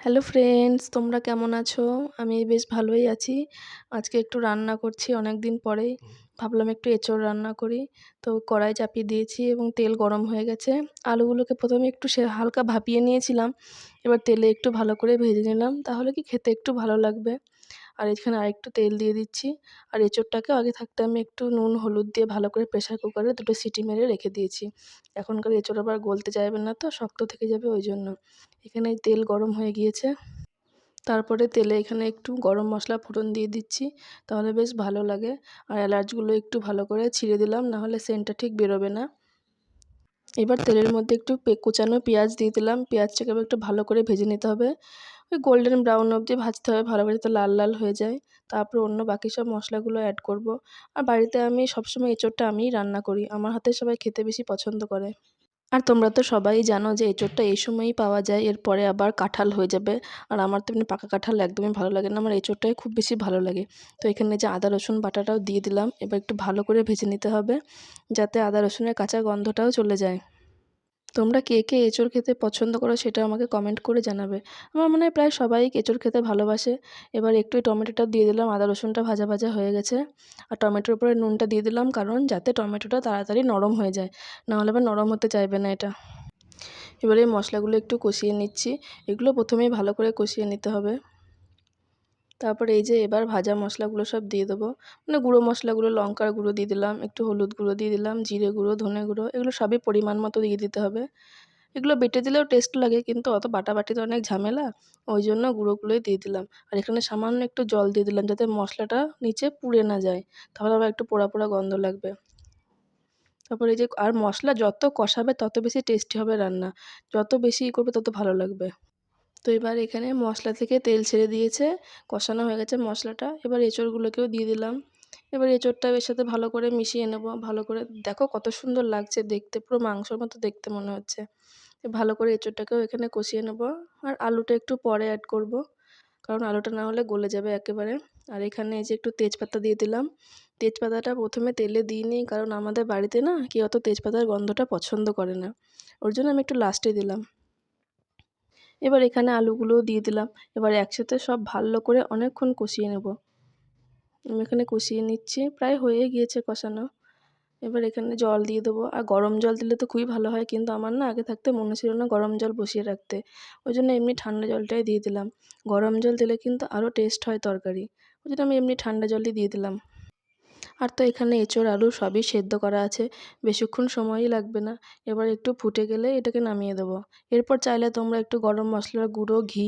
Hello friends, তোমরা কেমন আছো? আমি বেশ ভালোই আছি। আজকে একটু রান্না করছি অনেক দিন পরেই। ভাবলাম একটু এঁচোড় রান্না করি। তো কড়াই চাপিয়ে দিয়েছি এবং তেল গরম হয়ে গেছে। আলুগুলোকে প্রথমে একটু হালকা ভাপিয়ে নিয়েছিলাম। এবার তেলে একটু ভালো করে ভেজে নিলাম, তাহলে কি খেতে একটু ভালো লাগবে। আর এখানে আরেকটু তেল দিয়ে দিচ্ছি। আর এঁচোড়টাকেও আগে থাকতে আমি একটু নুন হলুদ দিয়ে ভালো করে প্রেসার কুকারে 2টো সিটি মেরে রেখে দিয়েছি। এখনকার এঁচোড় আবার গলতে চাইবে না, তো শক্ত থেকে যাবে ওই জন্য। এখানে তেল গরম হয়ে গিয়েছে। তারপরে তেলে এখানে একটু গরম মশলা ফোড়ন দিয়ে দিচ্ছি, তাহলে বেশ ভালো লাগে। আর এলাচগুলো একটু ভালো করে ছিঁড়ে দিলাম, নাহলে সেন্টটা ঠিক বেরোবে না। এবার তেলের মধ্যে একটু কুচানো পেঁয়াজ দিয়ে দিলাম। পেঁয়াজটাকে এবার একটু ভালো করে ভেজে নিতে হবে। ওই গোল্ডেন ব্রাউন অবধি ভাজতে হবে, ভালো করে যাতে লাল লাল হয়ে যায়। তারপর অন্য বাকি সব মশলাগুলো অ্যাড করব। আর বাড়িতে আমি সবসময় এঁচোড়টা আমিই রান্না করি। আমার হাতে সবাই খেতে বেশি পছন্দ করে। আর তোমরা তো সবাই জানো যে এঁচোড়টা এই সময়ই পাওয়া যায়, এরপরে আবার কাঁঠাল হয়ে যাবে। আর আমার তো এমনি পাকা কাঁঠাল একদমই ভালো লাগে না, আমার এঁচোড়টাই খুব বেশি ভালো লাগে। তো এখানে যে আদা রসুন বাটাটাও দিয়ে দিলাম। এবার একটু ভালো করে ভেজে নিতে হবে, যাতে আদা রসুনের কাঁচা গন্ধটাও চলে যায়। তোমরা কে কে এঁচোড় খেতে পছন্দ করো সেটা আমাকে কমেন্ট করে জানাবে। আমার মনে হয় প্রায় সবাই এঁচোড় খেতে ভালোবাসে। এবার একটু টমেটোটা দিয়ে দিলাম, আদা রসুনটা ভাজা ভাজা হয়ে গেছে। আর টমেটোর উপরে নুনটা দিয়ে দিলাম, কারণ যাতে টমেটোটা তাড়াতাড়ি নরম হয়ে যায়, নাহলে আবার নরম হতে চাইবে না এটা। এবারে এই মশলাগুলো একটু কষিয়ে নিচ্ছি। এগুলো প্রথমেই ভালো করে কষিয়ে নিতে হবে। তারপরে এই যে এবার ভাজা মশলাগুলো সব দিয়ে দেবো। মানে গুঁড়ো মশলাগুলো, লঙ্কার গুঁড়ো দিয়ে দিলাম, একটু হলুদ গুঁড়ো দিয়ে দিলাম, জিরে গুঁড়ো, ধনে গুঁড়ো, এগুলো সবই পরিমাণ মতো দিয়ে দিতে হবে। এগুলো বেটে দিলেও টেস্ট লাগে, কিন্তু অত বাটাবাটিতে অনেক ঝামেলা, ওই জন্য গুঁড়োগুলোই দিয়ে দিলাম। আর এখানে সামান্য একটু জল দিয়ে দিলাম, যাতে মশলাটা নিচে পুড়ে না যায়, তাহলে আবার একটু পোড়া পোড়া গন্ধ লাগবে। তারপরে এই যে আর মশলা যত কষাবে তত বেশি টেস্টি হবে রান্না, যত বেশি করবে তত ভালো লাগবে। তো এবার এখানে মশলা থেকে তেল ছেড়ে দিয়েছে, কষানো হয়ে গেছে মশলাটা। এবার এঁচোড়গুলোকেও দিয়ে দিলাম। এবার এঁচোড়টা এর সাথে ভালো করে মিশিয়ে নেব। ভালো করে দেখো কত সুন্দর লাগছে দেখতে, পুরো মাংসের মতো দেখতে মনে হচ্ছে। ভালো করে এঁচোড়টাকেও এখানে কষিয়ে নেব। আর আলুটা একটু পরে অ্যাড করব, কারণ আলুটা না হলে গলে যাবে একেবারে। আর এখানে এই যে একটু তেজপাতা দিয়ে দিলাম। তেজপাতাটা প্রথমে তেলে দিইনি, কারণ আমাদের বাড়িতে না কেউ অত তেজপাতার গন্ধটা পছন্দ করে না, ওর জন্য আমি একটু লাস্টে দিলাম। এবার এখানে আলুগুলোও দিয়ে দিলাম। এবার একসাথে সব ভালো করে অনেকক্ষণ কষিয়ে নেব। আমি এখানে কষিয়ে নিচ্ছি, প্রায় হয়ে গিয়েছে কষানো। এবার এখানে জল দিয়ে দেবো। আর গরম জল দিলে তো খুবই ভালো হয়, কিন্তু আমার না আগে থাকতে মনে ছিল না গরম জল বসিয়ে রাখতে, ওই জন্য এমনি ঠান্ডা জলটাই দিয়ে দিলাম। গরম জল দিলে কিন্তু আরও টেস্ট হয় তরকারি, ওই জন্য আমি এমনি ঠান্ডা জলই দিয়ে দিলাম। আর তো এখানে এঁচোড় আলু সবই সেদ্ধ করা আছে, বেশিক্ষণ সময়ই লাগবে না। এবার একটু ফুটে গেলে এটাকে নামিয়ে দেবো। এরপর চাইলে তোমরা একটু গরম মশলার গুঁড়ো, ঘি